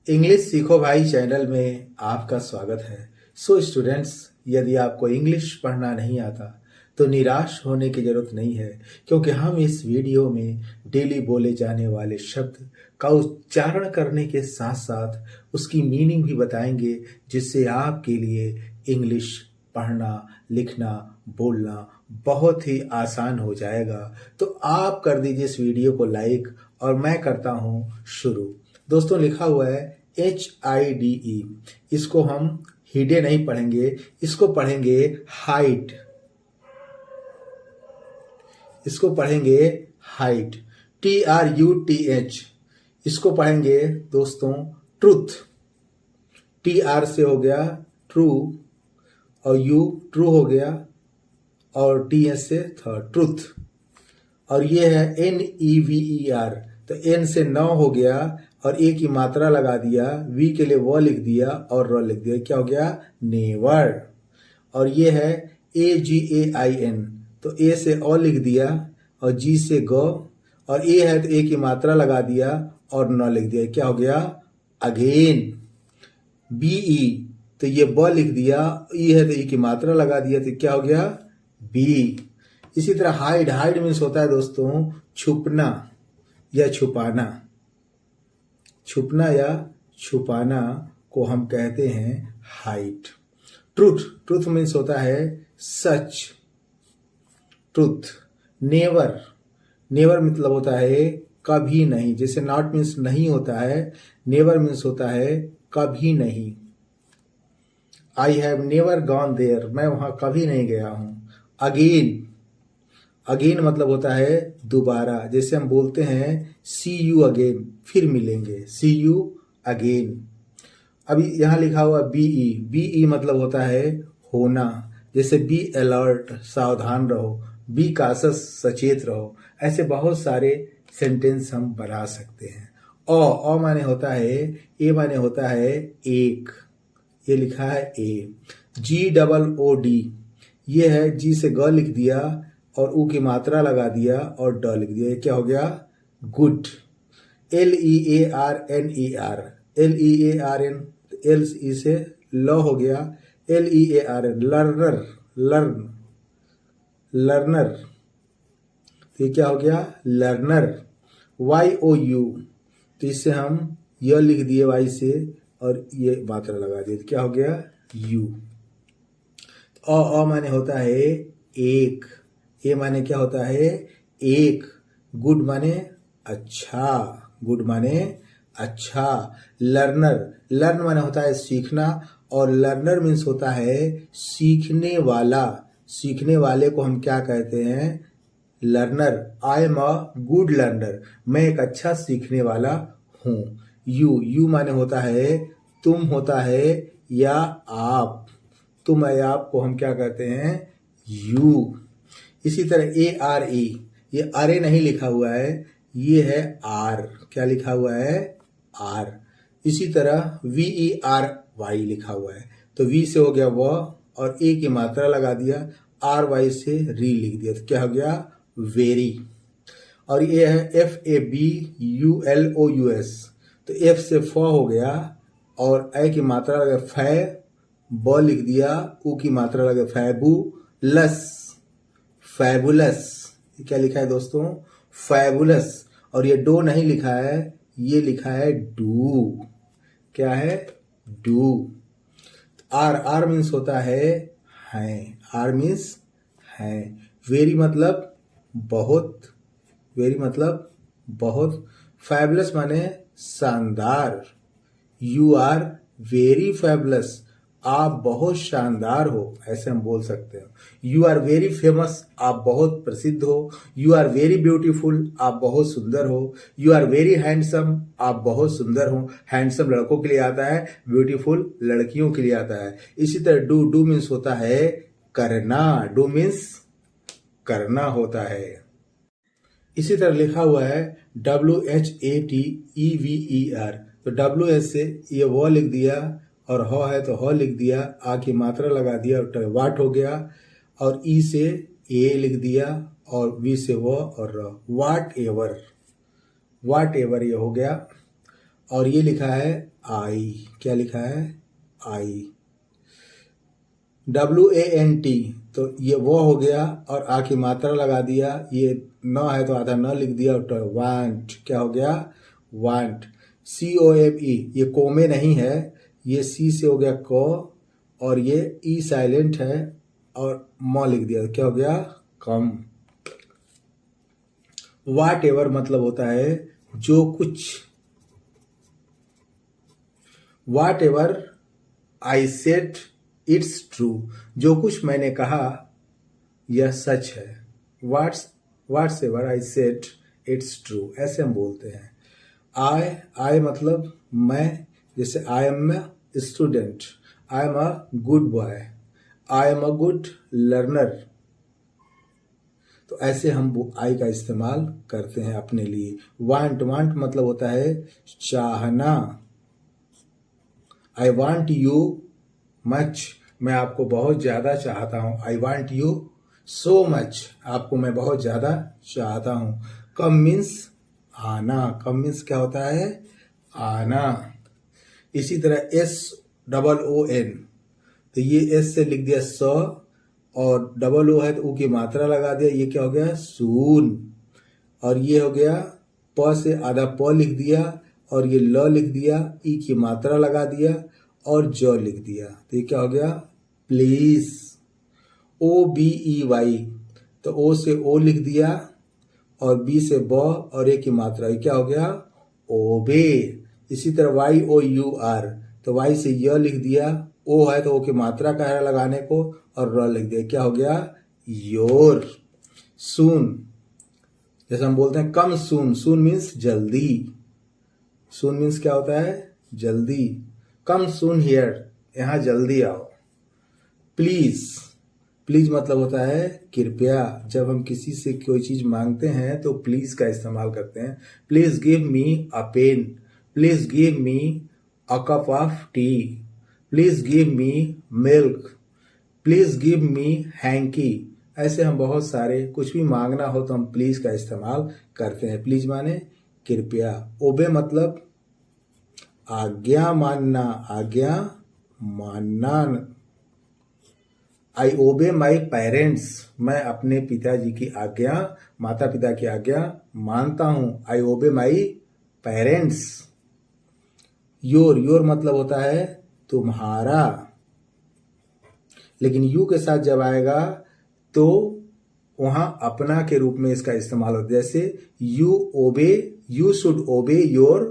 English सीखो भाई channel में आपका स्वागत है। सो स्टूडेंट्स, यदि आपको इंग्लिश पढ़ना नहीं आता तो निराश होने की जरूरत नहीं है, क्योंकि हम इस वीडियो में डेली बोले जाने वाले शब्द का उच्चारण करने के साथ साथ उसकी मीनिंग भी बताएंगे, जिससे आपके लिए इंग्लिश पढ़ना, लिखना, बोलना बहुत ही आसान हो जाएगा। तो आप कर दीजिए इस वीडियो को लाइक और मैं करता हूं शुरू। दोस्तों, लिखा हुआ है HIDE। इसको हम हिडे नहीं पढ़ेंगे, इसको पढ़ेंगे हाइट। इसको पढ़ेंगे हाइट। TRUTH। इसको पढ़ेंगे दोस्तों ट्रुथ। TR से हो गया ट्रू और U ट्रू हो गया और TS से थर्ड ट्रुथ। और ये है NEVER, तो N से 9 हो गया और ए की मात्रा लगा दिया, वी के लिए वो लिख दिया और र लिख दिया, क्या हो गया? नेवर। और ये है AGAIN, तो ए से ओ लिख दिया और जी से गो, और ए है तो ए की मात्रा लगा दिया और न लिख दिया, क्या हो गया? अगेन। BE, तो ये ब लिख दिया, ई है तो ई की मात्रा लगा दिया, तो क्या हो गया? बी। इसी तरह हाइड। हाइड मीन्स होता है दोस्तों छुपना या छुपाना। छुपना या छुपाना को हम कहते हैं हाइड। ट्रूथ। ट्रूथ मीन्स होता है सच, ट्रूथ। नेवर। नेवर मतलब होता है कभी नहीं, जैसे नॉट मीन्स नहीं होता है, नेवर मीन्स होता है कभी नहीं। I have never gone there, मैं वहां कभी नहीं गया हूं। अगेन। अगेन मतलब होता है दोबारा, जैसे हम बोलते हैं सी यू अगेन, फिर मिलेंगे, सी यू अगेन। अभी यहां लिखा हुआ BE। BE मतलब होता है होना, जैसे बी अलर्ट, सावधान रहो, बी काशस, सचेत रहो। ऐसे बहुत सारे सेंटेंस हम बना सकते हैं। ओ माने होता है, ए माने होता है एक, ये लिखा है ए। GOOD, ये है जी से ग लिख दिया और ऊ की मात्रा लगा दिया और ड लिख दिया, ये क्या हो गया? Good. LEARNER। LEARN, L E से ल हो गया, LEARN, लर्नर, लर्न, लर्नर, तो ये क्या हो गया? लर्नर। YOU, तो इससे हम य लिख दिए वाई से और ये मात्रा लगा दिए, तो क्या हो गया? यू। माने होता है एक, ए माने क्या होता है? एक। गुड माने अच्छा, गुड माने अच्छा। लर्नर। लर्न माने होता है सीखना और लर्नर मीन्स होता है सीखने वाला। सीखने वाले को हम क्या कहते हैं? Learner. I am a good learner, मैं एक अच्छा सीखने वाला हूं। यू माने होता है तुम, होता है या आप। तुम या आप को हम क्या कहते हैं? यू। इसी तरह ARE, ये अरे नहीं लिखा हुआ है, ये है आर। क्या लिखा हुआ है? आर। इसी तरह VERY लिखा हुआ है, तो वी से हो गया व और ए की मात्रा लगा दिया, RY से री लिख दिया, तो क्या हो गया? वेरी। और ये है FABULOUS, तो F से फ हो गया और ए की मात्रा लगा फै, ब लिख दिया, ऊ की मात्रा लगे फैबुलस, फैबुलस। ये क्या लिखा है दोस्तों? फैबुलस। और ये डो नहीं लिखा है, ये लिखा है डू। क्या है? डू। आर मीन्स होता है आर मीन्स है। वेरी मतलब बहुत, वेरी मतलब बहुत। फैबुलस माने शानदार। यू आर वेरी फैबुलस, आप बहुत शानदार हो, ऐसे हम बोल सकते हैं। यू आर वेरी फेमस, आप बहुत प्रसिद्ध हो। यू आर वेरी ब्यूटीफुल, आप बहुत सुंदर हो। यू आर वेरी हैंडसम, आप बहुत सुंदर हो। हैंडसम लड़कों के लिए आता है, ब्यूटीफुल लड़कियों के लिए आता है। इसी तरह डू मीन्स होता है करना, डू मीन्स करना होता है। इसी तरह लिखा हुआ है WHATEVER, तो WH से ये वो लिख दिया और ह है तो ह लिख दिया, आ की मात्रा लगा दिया और वाट हो गया, और ई से ए लिख दिया और वी से वो और वाट एवर, वाट एवर ये हो गया। और ये लिखा है आई। क्या लिखा है? आई। WANT, तो ये वो हो गया और आ की मात्रा लगा दिया। ये न है तो आधा न लिख दिया और वांट। क्या हो गया? वांट। COME, ये कोमे नहीं है, ये सी से हो गया को और ये ई साइलेंट है और म लिख दिया। क्या हो गया? कम। वाट एवर मतलब होता है जो कुछ। Whatever I said it's true, जो कुछ मैंने कहा यह सच है। What's ever I said it's true, ऐसे हम बोलते हैं। आई मतलब मैं, जैसे I am a student, I am a good boy, I am a good learner. तो ऐसे हम आई का इस्तेमाल करते हैं अपने लिए। वांट मतलब होता है चाहना। आई वांट यू मच, मैं आपको बहुत ज्यादा चाहता हूं। I want you so much, आपको मैं बहुत ज्यादा चाहता हूं। कम मीन्स आना। कम मीन्स क्या होता है? आना। इसी तरह SOON, तो ये S से लिख दिया स और O है तो ऊ की मात्रा लगा दिया। ये क्या हो गया? सून। और ये हो गया प से आधा प लिख दिया और ये ल लिख दिया, ई की मात्रा लगा दिया और ज लिख दिया। तो ये क्या हो गया? प्लीज। OBEY, तो O से O लिख दिया और B से ब और ए की मात्रा। ये क्या हो गया? ओबे। इसी तरह YOUR, तो Y से य लिख दिया, O है तो O की मात्रा का है लगाने को और र लिख दिया। क्या हो गया? योर। सून, जैसे हम बोलते हैं कम सून। सून मीन्स जल्दी। सून मीन्स क्या होता है? जल्दी। कम सून हियर, यहां जल्दी आओ। प्लीज, प्लीज मतलब होता है कृपया। जब हम किसी से कोई चीज मांगते हैं तो प्लीज का इस्तेमाल करते हैं। Please give me a pen, please give me a cup of tea, please give me milk, please give me hankie. ऐसे हम बहुत सारे, कुछ भी मांगना हो तो हम प्लीज का इस्तेमाल करते हैं। प्लीज माने कृपया। ओबे मतलब आज्ञा मानना। आज्ञा मानना। आई ओबे माई पेरेंट्स, मैं अपने पिताजी की आज्ञा, माता पिता की आज्ञा मानता हूं। आई ओबे माई पेरेंट्स। योर मतलब होता है तुम्हारा, लेकिन यू के साथ जब आएगा तो वहां अपना के रूप में इसका इस्तेमाल होता है। जैसे यू शुड ओबे योर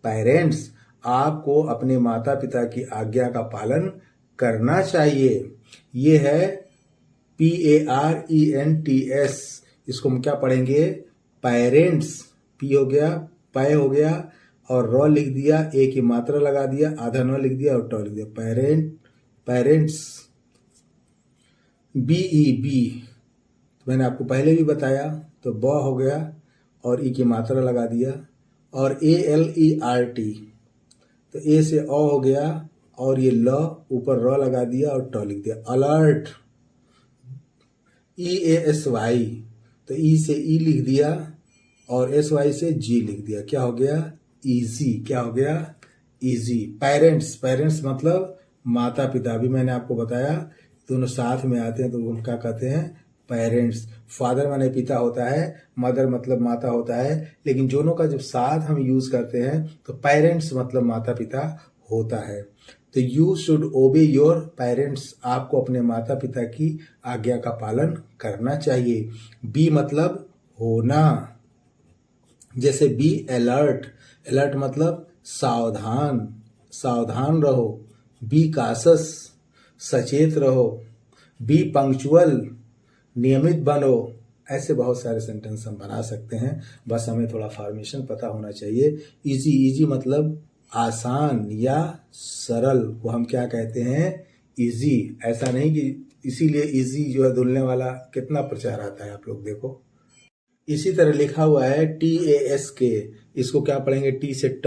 पेरेंट्स, आपको अपने माता पिता की आज्ञा का पालन करना चाहिए। ये है PARENTS, इसको हम क्या पढ़ेंगे? पेरेंट्स। P हो गया, पै हो गया और र लिख दिया, ए की मात्रा लगा दिया, आधा न लिख दिया और ट लिख दिया। पेरेंट्स। BEB, तो मैंने आपको पहले भी बताया, तो ब हो गया और ई की मात्रा लगा दिया। और ALERT, तो ए से अ हो गया और ये ल ऊपर र लगा दिया और ट लिख दिया। अलर्ट। EASY, तो ई से ई लिख दिया और SY से जी लिख दिया। क्या हो गया? इजी। क्या हो गया? इजी। पेरेंट्स मतलब माता पिता, भी मैंने आपको बताया दोनों साथ में आते हैं तो वो क्या कहते हैं? पेरेंट्स। फादर माने पिता होता है, मदर मतलब माता होता है, लेकिन दोनों का जब साथ हम यूज करते हैं तो पेरेंट्स मतलब माता पिता होता है। तो यू शुड ओबे योर पेरेंट्स, आपको अपने माता पिता की आज्ञा का पालन करना चाहिए। बी मतलब होना, जैसे बी अलर्ट मतलब सावधान, सावधान रहो। बी कासस, सचेत रहो। बी पंक्चुअल, नियमित बनो। ऐसे बहुत सारे सेंटेंस हम बना सकते हैं, बस हमें थोड़ा फॉर्मेशन पता होना चाहिए। इजी मतलब आसान या सरल को हम क्या कहते हैं? इजी। ऐसा नहीं कि इसीलिए इजी जो है धुलने वाला कितना प्रचार आता है, आप लोग देखो। इसी तरह लिखा हुआ है TASK, इसको क्या पढ़ेंगे? टी से ट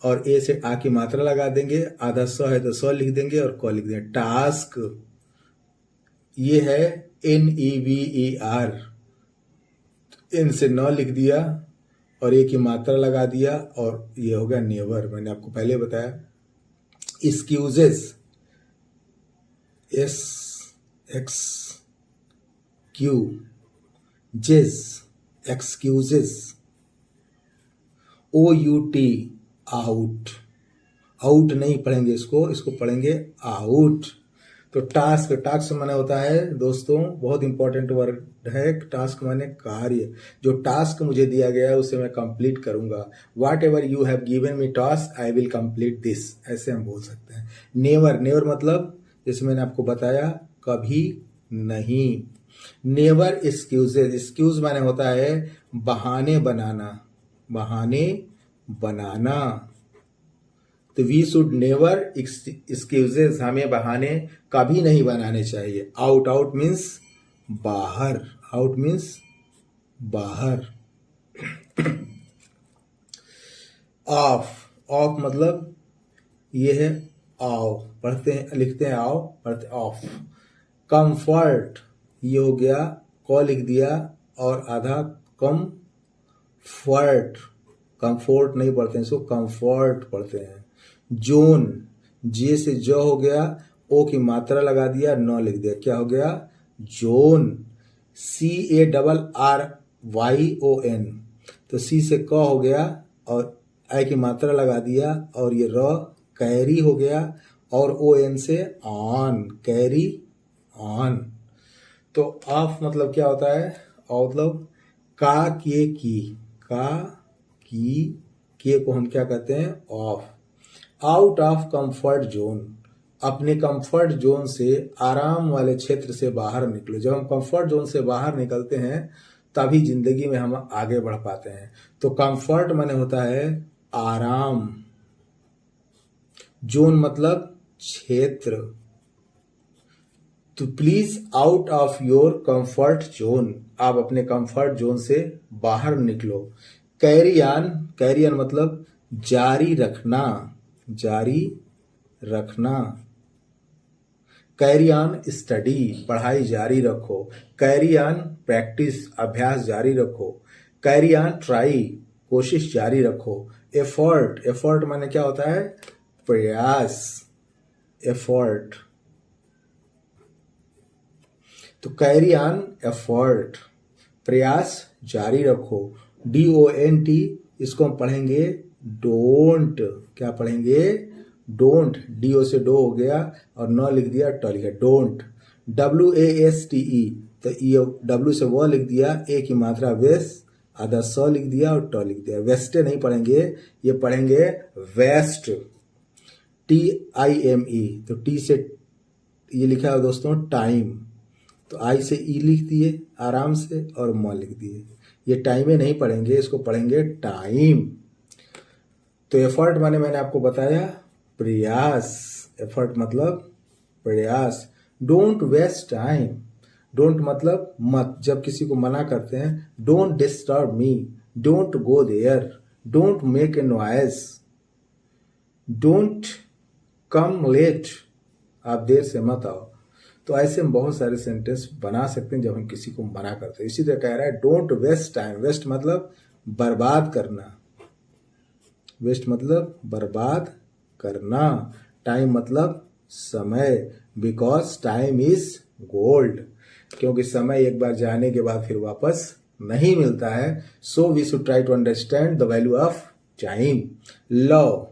और ए से आ की मात्रा लगा देंगे, आधा स है तो स लिख देंगे और क लिख देंगे। टास्क। ये है NEVER, इन से न लिख दिया और एक की मात्रा लगा दिया और ये हो गया नेवर। मैंने आपको पहले बताया। एक्सक्यूजेस, एस एक्स क्यू जेस, excuses. O U T, out. Out नहीं पढ़ेंगे इसको पढ़ेंगे आउट। तो टास्क, टास्क माने होता है दोस्तों, बहुत इंपॉर्टेंट वर्ड है। टास्क माने कार्य। जो टास्क मुझे दिया गया है उसे मैं कंप्लीट करूंगा। Whatever you have given me task I will complete this, ऐसे हम बोल सकते हैं। नेवर, नेवर मतलब जैसे मैंने आपको बताया कभी नहीं। नेवर एक्सक्यूजेज, एक्सक्यूज माने होता है बहाने बनाना, बहाने बनाना। तो वी शुड नेवर एक्सक्यूजेज, हमें बहाने कभी नहीं बनाने चाहिए। आउट, आउट मीन्स बाहर, आउट मीन्स बाहर। ऑफ, ऑफ मतलब ये है आओ, पढ़ते हैं लिखते हैं आओ, पढ़ते ऑफ। कंफर्ट, ये हो गया क लिख दिया और आधा कम फर्ट, कंफर्ट नहीं पढ़ते हैं इसको, कंफर्ट पढ़ते हैं। जोन, जे से जो हो गया, ओ की मात्रा लगा दिया, न लिख दिया, क्या हो गया जोन। CARRYON, तो सी से क हो गया और आई की मात्रा लगा दिया और ये र कैरी हो गया और ON से ऑन, कैरी ऑन। तो ऑफ मतलब क्या होता है, मतलब का किए की, का की के को हम क्या कहते हैं of. Out of comfort zone, अपने कंफर्ट जोन से, आराम वाले क्षेत्र से बाहर निकलो। जब हम कंफर्ट जोन से बाहर निकलते हैं तभी जिंदगी में हम आगे बढ़ पाते हैं। तो कंफर्ट माने होता है आराम, जोन मतलब क्षेत्र। तो please out of your comfort zone, आप अपने कंफर्ट जोन से बाहर निकलो। कैरी ऑन, कैरी ऑन मतलब जारी रखना, जारी रखना। कैरी ऑन स्टडी, पढ़ाई जारी रखो। कैरी ऑन प्रैक्टिस, अभ्यास जारी रखो। कैरी ऑन ट्राई, कोशिश जारी रखो। एफर्ट, एफर्ट माने क्या होता है प्रयास, एफर्ट। तो कैरी ऑन एफर्ट, प्रयास जारी रखो। DONT, इसको हम पढ़ेंगे डोंट, क्या पढ़ेंगे डोंट। DO से डो हो गया और न लिख दिया ट लिखा, डोंट। WASTE, तो ये W से वो लिख दिया, ए की मात्रा वेस, आधा स लिख दिया और ट लिख दिया। वेस्टे नहीं पढ़ेंगे, ये पढ़ेंगे वेस्ट, TIME। तो टी से ये लिखा है दोस्तों टाइम, तो आई से ई लिख दिए आराम से और म लिख दिए। ये टाइमे नहीं पढ़ेंगे, इसको पढ़ेंगे टाइम। तो एफर्ट माने मैंने आपको बताया प्रयास, एफर्ट मतलब प्रयास। डोंट वेस्ट टाइम, डोंट मतलब मत, जब किसी को मना करते हैं don't disturb me, don't go there, don't make a noise, don't come late, आप देर से मत आओ। तो ऐसे हम बहुत सारे सेंटेंस बना सकते हैं जब हम किसी को मना करते हैं। इसी तरह कह रहा है डोंट वेस्ट टाइम, वेस्ट मतलब बर्बाद करना, वेस्ट मतलब बर्बाद करना। टाइम मतलब समय, बिकॉज टाइम इज गोल्ड, क्योंकि समय एक बार जाने के बाद फिर वापस नहीं मिलता है। So we should try to understand the value of time. Love,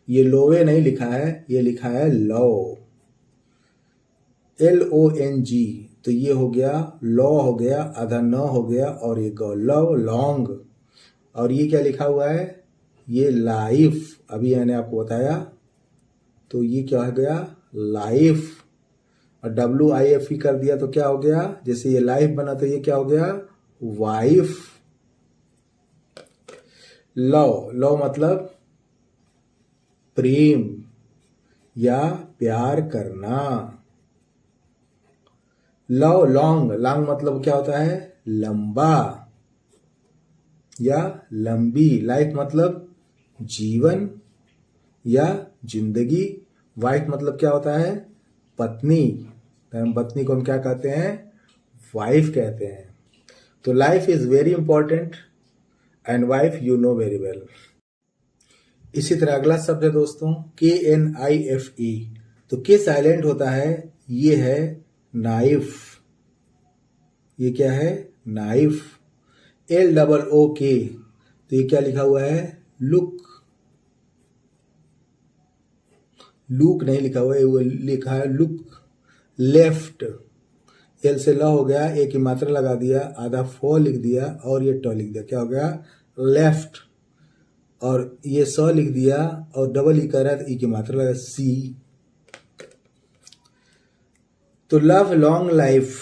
ये लोवे नहीं लिखा है, ये लिखा है लव, LONG। तो ये हो गया लॉ हो गया, आधा न हो गया और ये गो, लव लॉन्ग। और ये क्या लिखा हुआ है, ये लाइफ, अभी मैंने आपको बताया। तो ये क्या हो गया लाइफ, और WIFE कर दिया तो क्या हो गया, जैसे ये लाइफ बना तो ये क्या हो गया वाइफ। लव, लव मतलब प्रेम या प्यार करना। लव लॉन्ग, लॉन्ग मतलब क्या होता है लंबा या लंबी। लाइफ मतलब जीवन या जिंदगी। वाइफ मतलब क्या होता है पत्नी, तो हम पत्नी को हम क्या कहते हैं वाइफ कहते हैं। तो life is very important and wife you know very well. इसी तरह अगला शब्द है दोस्तों KNIFE। तो के साइलेंट होता है, ये है नाइफ। ये क्या है? नाइफ। LOOK, तो ये क्या लिखा हुआ है? लुक। लुक नहीं लिखा हुआ है, वो लिखा है लुक। लेफ्ट, एल से ल हो गया, ए की मात्रा लगा दिया, आधा फ लिख दिया और ये ट लिख दिया, क्या हो गया? लेफ्ट। और ये स लिख दिया और डबल ई कर रहा है तो ई की मात्रा लगा सी। तो लव लॉन्ग लाइफ,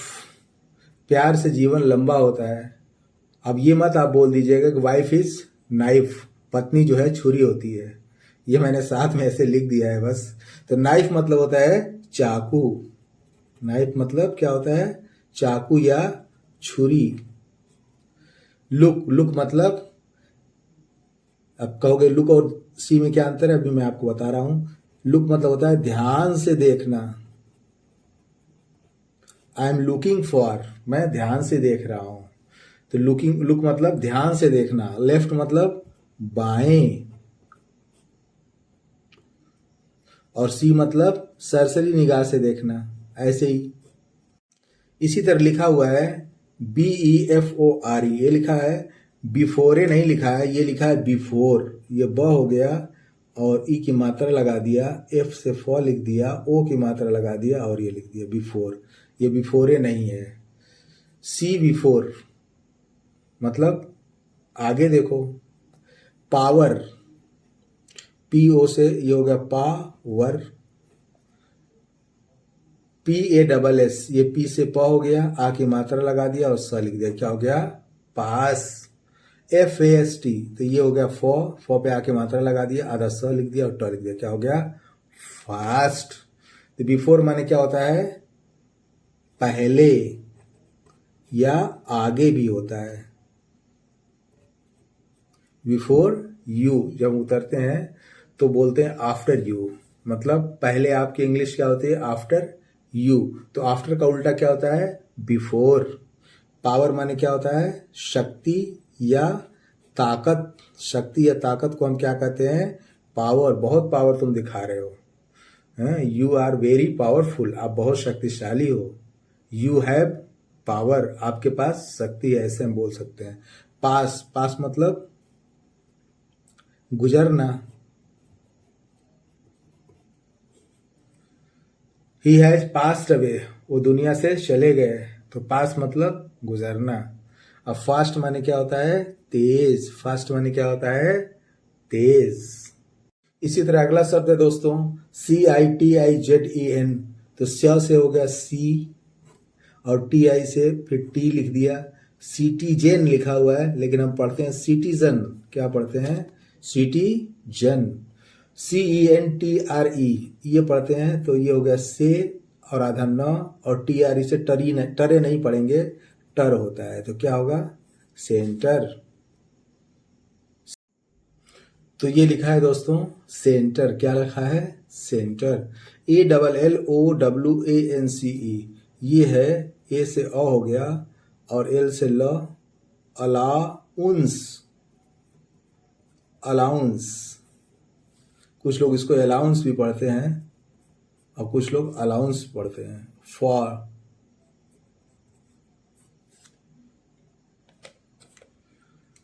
प्यार से जीवन लंबा होता है। अब ये मत आप बोल दीजिएगा कि वाइफ इज नाइफ, पत्नी जो है छुरी होती है। ये मैंने साथ में ऐसे लिख दिया है बस। तो नाइफ मतलब होता है चाकू। नाइफ मतलब क्या होता है? चाकू या छुरी। लुक, लुक मतलब, अब कहोगे लुक और सी में क्या अंतर है, अभी मैं आपको बता रहा हूं। लुक मतलब होता है ध्यान से देखना। आई एम लुकिंग फॉर, मैं ध्यान से देख रहा हूं। तो लुकिंग, लुक मतलब ध्यान से देखना। लेफ्ट मतलब बाएं। और सी मतलब सरसरी निगाह से देखना, ऐसे ही। इसी तरह लिखा हुआ है BEFORE, ये लिखा है बिफोरे नहीं लिखा है, ये लिखा है बिफोर। ये ब हो गया और ई की मात्रा लगा दिया, एफ से फ लिख दिया, ओ की मात्रा लगा दिया और ये लिख दिया बिफोर। ये बिफोरे नहीं है। सी बिफोर मतलब आगे देखो। पावर, PO से ये हो गया पावर। PASS, ये पी से प हो गया, आ की मात्रा लगा दिया और स लिख दिया, क्या हो गया? पास। FAST, तो ये हो गया फ पे आ की मात्रा लगा दिया, आधा स लिख दिया और ट लिख दिया, क्या हो गया? फास्ट। तो बिफोर माने क्या होता है? पहले या आगे भी होता है। बिफोर यू जब उतरते हैं तो बोलते हैं आफ्टर यू, मतलब पहले आपकी इंग्लिश क्या होती है? After you. तो आफ्टर का उल्टा क्या होता है? बिफोर। पावर माने क्या होता है? शक्ति या ताकत। शक्ति या ताकत को हम क्या कहते हैं? पावर। बहुत पावर तुम दिखा रहे हो, यू आर वेरी पावरफुल, आप बहुत शक्तिशाली हो। यू हैव पावर, आपके पास शक्ति है, ऐसे हम बोल सकते हैं। पास, पास मतलब गुजरना। ही हैज पास्ड अवे, वो दुनिया से चले गए। तो पास मतलब गुजरना। अब फास्ट माने क्या होता है? तेज। फास्ट माने क्या होता है? तेज। इसी तरह अगला शब्द है दोस्तों CITIZEN। तो स से हो गया सी और TI से फिर टी लिख दिया। सिटीजन लिखा हुआ है लेकिन हम पढ़ते हैं सिटीजन। क्या पढ़ते हैं? सिटीजन। CENTRE ये पढ़ते हैं, तो ये हो गया से और आधा न और TRE से टरे नहीं पढ़ेंगे, टर होता है, तो क्या होगा? सेंटर। तो ये लिखा है दोस्तों सेंटर। क्या लिखा है? सेंटर। ALLOWANCE, ये है ए से अ हो गया और एल से ल, अलाउंस। अलाउंस, कुछ लोग इसको अलाउंस भी पढ़ते हैं और कुछ लोग अलाउंस पढ़ते हैं। फॉर।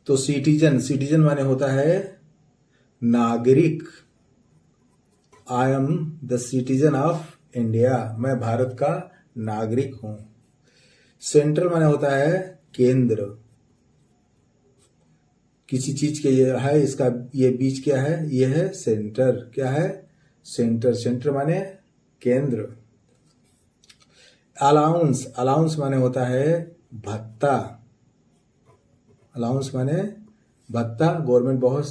तो सिटीजन, सिटीजन माने होता है नागरिक। I am the citizen of India, मैं भारत का नागरिक हूं। सेंट्रल माने होता है केंद्र। किसी चीज के ये है, इसका ये बीच क्या है? ये है सेंटर। क्या है? सेंटर। सेंटर माने केंद्र। अलाउंस, अलाउंस माने होता है भत्ता। अलाउंस माने भत्ता। गवर्नमेंट बहुत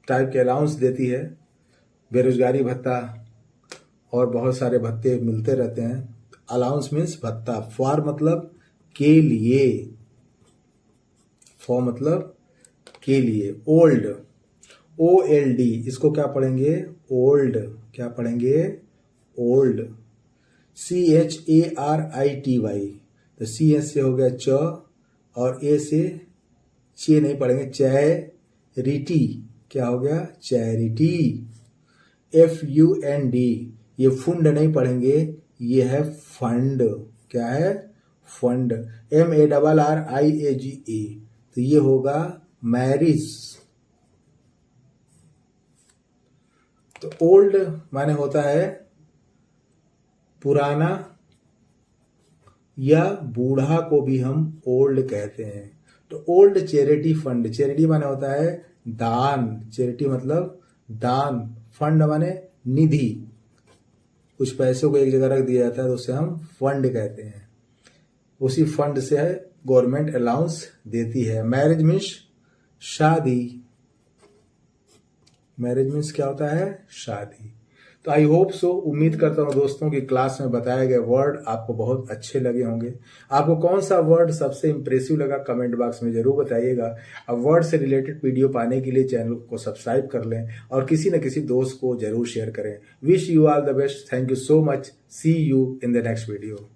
टाइप के अलाउंस देती है, बेरोजगारी भत्ता और बहुत सारे भत्ते मिलते रहते हैं। अलाउंस मीन्स भत्ता। फॉर मतलब के लिए। फॉर मतलब के लिए। ओल्ड, OLD, इसको क्या पढ़ेंगे? ओल्ड। क्या पढ़ेंगे? ओल्ड। CHARITY, तो CS से हो गया च और A से चे नहीं पढ़ेंगे, चैरिटी, क्या हो गया, चैरिटी। FUND, ये फुंड नहीं पढ़ेंगे, ये है फंड, क्या है, फंड। MARRIAGE, तो ये होगा मैरिज। तो ओल्ड माने होता है पुराना, या बूढ़ा को भी हम ओल्ड कहते हैं। तो ओल्ड चैरिटी फंड, चैरिटी माने होता है दान, चैरिटी मतलब दान, फंड माने निधि, कुछ पैसों को एक जगह रख दिया जाता है तो उसे हम फंड कहते हैं। उसी फंड से गवर्नमेंट अलाउंस देती है। मैरिज मीन्स शादी, मैरिज मीन्स क्या होता है, शादी। तो आई होप सो, उम्मीद करता हूं दोस्तों कि क्लास में बताए गए वर्ड आपको बहुत अच्छे लगे होंगे। आपको कौन सा वर्ड सबसे इंप्रेसिव लगा कमेंट बॉक्स में जरूर बताइएगा। अब वर्ड से रिलेटेड वीडियो पाने के लिए चैनल को सब्सक्राइब कर लें और किसी न किसी दोस्त को जरूर शेयर करें। Wish you all the best, thank you so much, see you in the next video.